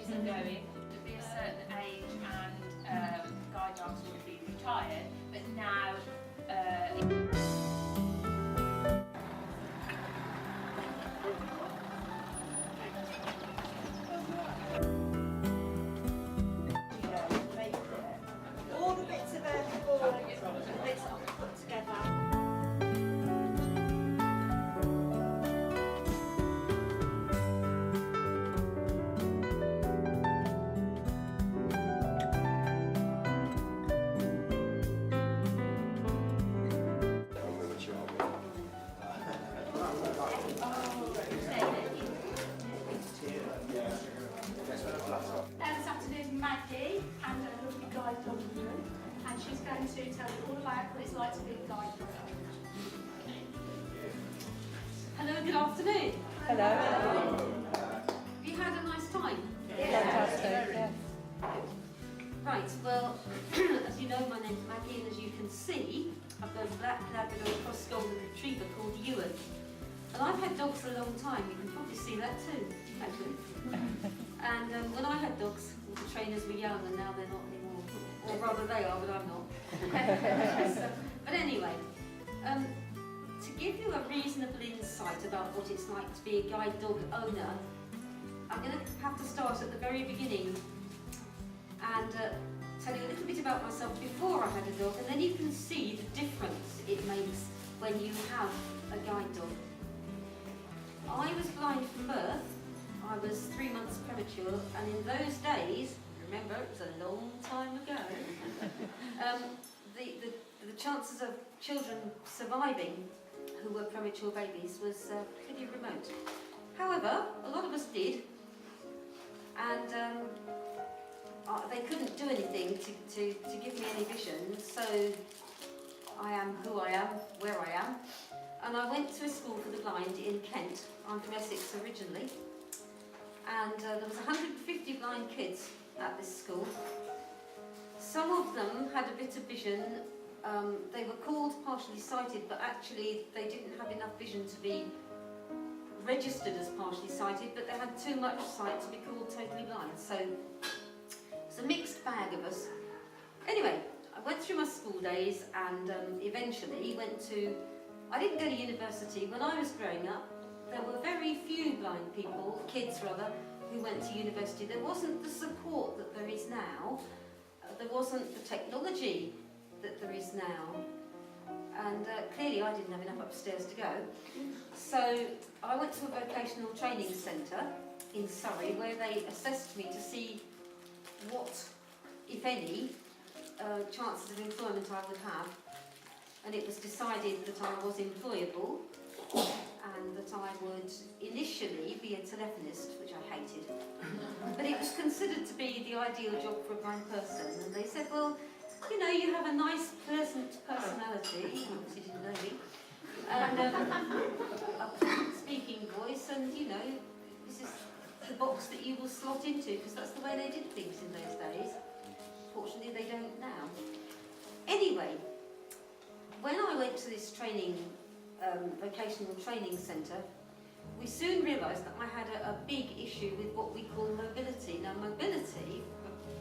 policies are going. There'd be a certain age and guide dogs would be retired, but now all the bits of the bits that I've put together. This afternoon, Maggie and a lovely guide dog, and she's going to tell you all about what it's like to be a guide dog. Hello, good afternoon. Hello. Have you had a nice time? Fantastic, yes. Right, well, as you know, my name's Maggie, and as you can see, I've got a black Labrador cross golden retriever called Ewan. And I've had dogs for a long time, you can probably see that too, actually. And when I had dogs, all the trainers were young and now they're not anymore. Or rather they are, but I'm not. But anyway, to give you a reasonable insight about what it's like to be a guide dog owner, I'm going to have to start at the very beginning and tell you a little bit about myself before I had a dog, and then you can see the difference it makes when you have a guide dog. I was blind from birth. I was 3 months premature, and in those days, remember it was a long time ago, the chances of children surviving who were premature babies was pretty remote. However, a lot of us did, and they couldn't do anything to give me any vision, so I am who I am, where I am. And I went to a school for the blind in Kent. I'm from Essex originally. And there was 150 blind kids at this school. Some of them had a bit of vision. They were called partially sighted, but actually they didn't have enough vision to be registered as partially sighted, but they had too much sight to be called totally blind. So it's a mixed bag of us. Anyway, I went through my school days and eventually I didn't go to university. When I was growing up, there were very few blind people, kids rather, who went to university. There wasn't the support that there is now. There wasn't the technology that there is now. And clearly I didn't have enough upstairs to go. So I went to a vocational training centre in Surrey where they assessed me to see what, if any, chances of employment I would have. And it was decided that I was employable and that I would initially be a telephonist, which I hated. But it was considered to be the ideal job for a blind person. And they said, well, you know, you have a nice, pleasant personality, obviously didn't know me, and a pleasant speaking voice, and, you know, this is the box that you will slot into, because that's the way they did things in those days. Fortunately, they don't now. Anyway, when I went to this training, vocational training centre, we soon realised that I had a big issue with what we call mobility. Now, mobility,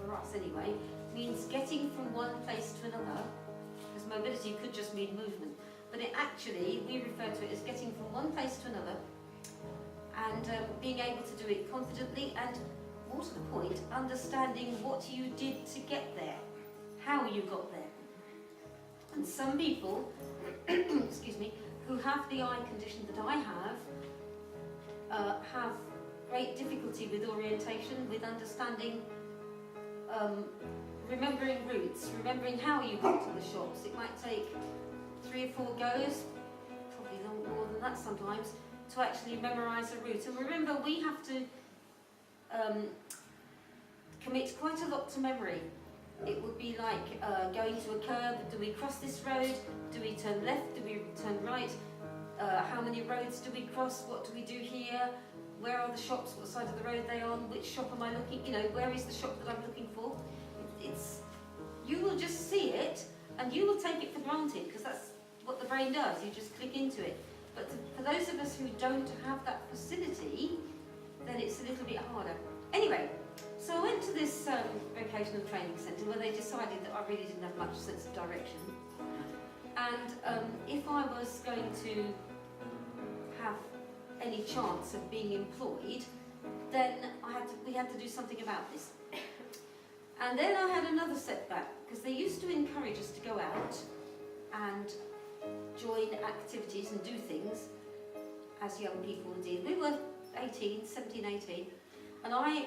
for us anyway, means getting from one place to another, because mobility could just mean movement, but it actually, we refer to it as getting from one place to another and being able to do it confidently and, more to the point, understanding what you did to get there, how you got there. And some people, excuse me, who have the eye condition that I have great difficulty with orientation, with understanding, remembering routes, remembering how you got to the shops. It might take 3 or 4 goes, probably more than that sometimes, to actually memorise a route. And remember, we have to commit quite a lot to memory. It would be like going to a curb. Do we cross this road? Do we turn left? Do we turn right? How many roads do we cross? What do we do here? Where are the shops? What side of the road are they on? Which shop am I looking? You know, where is the shop that I'm looking for? You will just see it and you will take it for granted, because that's what the brain does. You just click into it. But for those of us who don't have that facility, then it's a little bit harder. Anyway, So I went to this vocational training centre where they decided that I really didn't have much sense of direction. And if I was going to have any chance of being employed, then we had to do something about this. And then I had another setback, because they used to encourage us to go out and join activities and do things as young people did. We were 17, 18, and I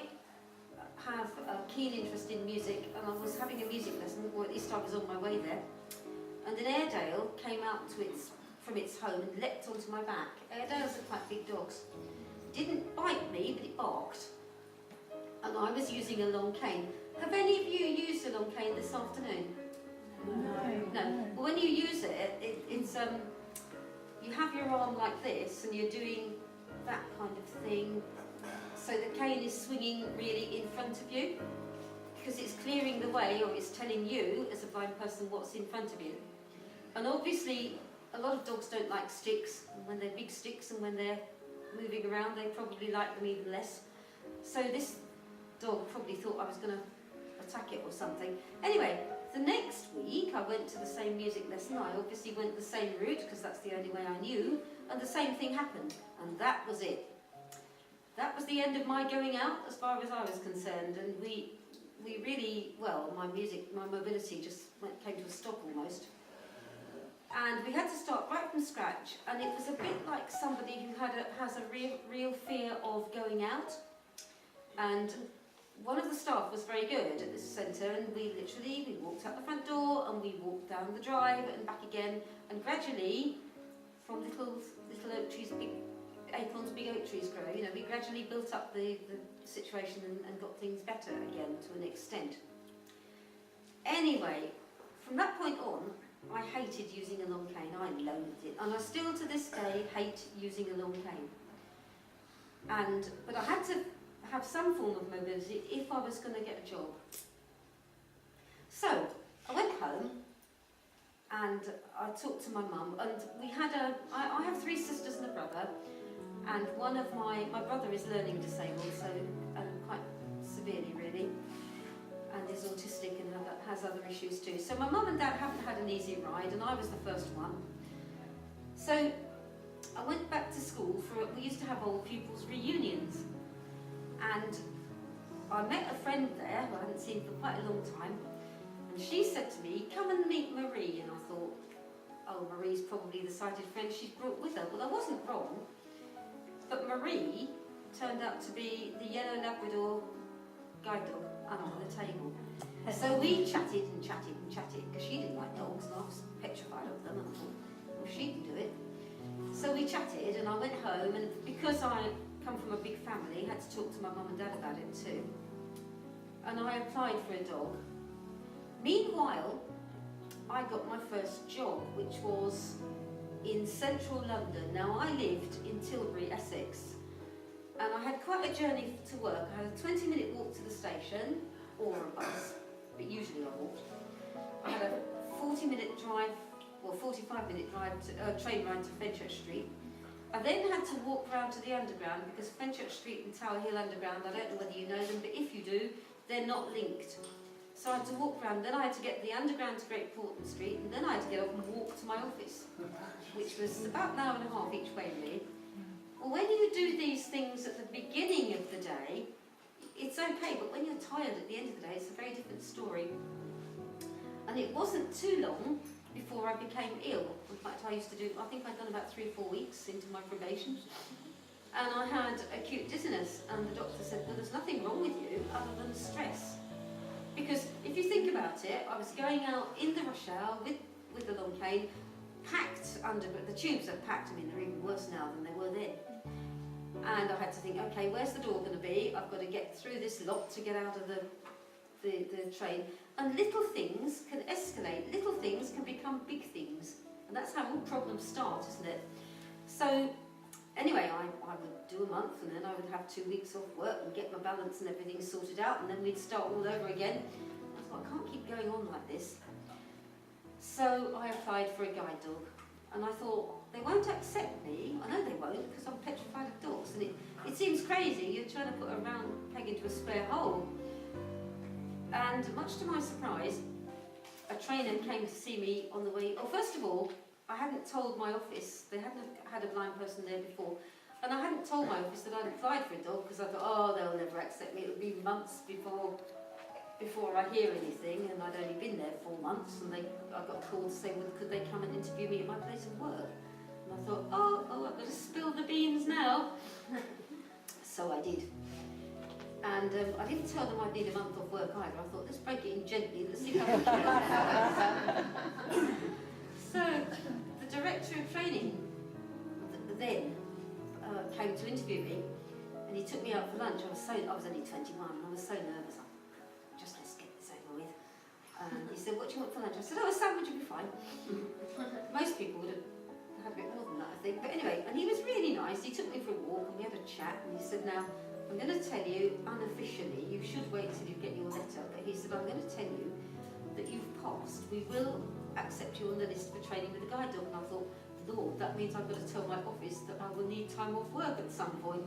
have a keen interest in music, and I was having a music lesson, or at least I was on my way there, and an Airedale came out from its home and leapt onto my back. Airedales are quite big dogs. It didn't bite me, but it barked, and I was using a long cane. Have any of you used a long cane this afternoon? No. Well, when you use it, it's you have your arm like this, and you're doing that kind of thing. So the cane is swinging really in front of you, because it's clearing the way, or it's telling you, as a blind person, what's in front of you. And obviously, a lot of dogs don't like sticks, and when they're big sticks and when they're moving around, they probably like them even less. So this dog probably thought I was going to attack it or something. Anyway, the next week I went to the same music lesson. I obviously went the same route, because that's the only way I knew, and the same thing happened, and that was it. That was the end of my going out, as far as I was concerned, and we really, well, my mobility just came to a stop almost. And we had to start right from scratch, and it was a bit like somebody who has a real fear of going out. And one of the staff was very good at this centre, and we walked out the front door, and we walked down the drive and back again, and gradually, from little oak trees, big acorns, big oak trees grow, you know, we gradually built up the situation and got things better again to an extent. Anyway, from that point on, I hated using a long cane. I loathed it, and I still to this day hate using a long cane. But I had to have some form of mobility if I was going to get a job. So I went home and I talked to my mum, and we had I have 3 sisters and a brother, and one of my brother is learning disabled, so quite severely really, and is autistic and has other issues too. So my mum and dad haven't had an easy ride, and I was the first one. So I went back to school we used to have old pupils reunions, and I met a friend there who I hadn't seen for quite a long time, and she said to me, "Come and meet Marie," and I thought, oh, Marie's probably the sighted friend she's brought with her. Well, I wasn't wrong, but Marie turned out to be the yellow Labrador guide dog under the table. So we chatted and chatted and chatted, because she didn't like dogs and I was petrified of them, and I thought, well, she can do it. So we chatted, and I went home, and because I come from a big family, I had to talk to my mum and dad about it too. And I applied for a dog. Meanwhile, I got my first job, which was in central London. Now, I lived in Tilbury, Essex, and I had quite a journey to work. I had a 20-minute walk to the station, or a bus, but usually I walked. I had a 40-minute drive, or 45-minute drive train ride to Fenchurch Street. I then had to walk round to the underground, because Fenchurch Street and Tower Hill Underground, I don't know whether you know them, but if you do, they're not linked. So I had to walk round, then I had to get the underground to Great Portland Street, and then I had to get off and walk to my office, which was about an hour and a half each way really. Well, when you do these things at the beginning of the day, it's okay, but when you're tired at the end of the day, it's a very different story. And it wasn't too long before I became ill. In fact, I think I'd done about 3 or 4 weeks into my probation. And I had acute dizziness, and the doctor said, well, there's nothing wrong with you other than stress. Because if you think about it, I was going out in the rush hour with the long cane, packed under, but the tubes are packed, I mean, they're even worse now than they were then. And I had to think, okay, where's the door going to be? I've got to get through this lock to get out of the train. And little things can escalate, little things can become big things. And that's how all problems start, isn't it? So anyway, I would do a month, and then I would have 2 weeks off work and get my balance and everything sorted out, and then we'd start all over again. I thought, I can't keep going on like this. So I applied for a guide dog. And I thought, they won't accept me. I know they won't because I'm petrified of dogs. And it seems crazy, you're trying to put a round peg into a square hole. And much to my surprise, a trainer came to see me on the way. Oh, first of all, I hadn't told my office, they hadn't had a blind person there before, and I hadn't told my office that I'd applied for a dog because I thought, oh, they'll never accept me. It'll be months before I hear anything, and I'd only been there 4 months, and I got a call to say, well, could they come and interview me at my place of work? And I thought, oh, I've got to spill the beans now. So I did. And I didn't tell them I'd need a month off work either. I thought, let's break it in gently, let's see how we can. So, the director of training then came to interview me, and he took me out for lunch. I was only 21, and I was so nervous. Just let's get this over with. He said, what do you want for lunch? I said, oh, a sandwich would be fine. Most people would have had a bit more than that, I think. But anyway, and he was really nice. He took me for a walk, and we had a chat, and he said, now, I'm going to tell you unofficially, you should wait till you get your letter, but he said, I'm going to tell you that you've passed. We will accept you on the list for training with a guide dog. And I thought, Lord, that means I've got to tell my office that I will need time off work at some point.